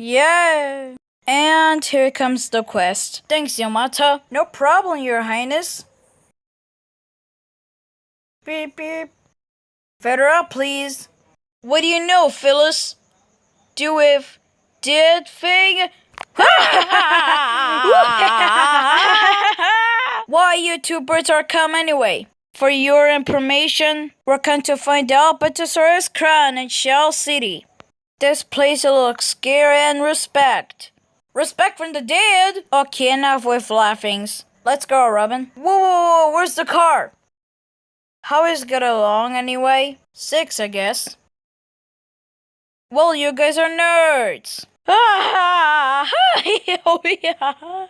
Yeah. And here comes the quest. Thanks, Yamata. No problem, Your Highness. Beep beep. Feather up, please. What do you know, Phyllis? Do with dead thing? Why you two birds are come anyway? For your information, we're come to find the Albertosaurus crown in Shell City. This place looks scary and respect. Respect from the dead? Okay, enough with laughings. Let's go, Robin. Whoa, where's the car? How is it get along anyway? 6, I guess. Well, you guys are nerds. Oh, yeah.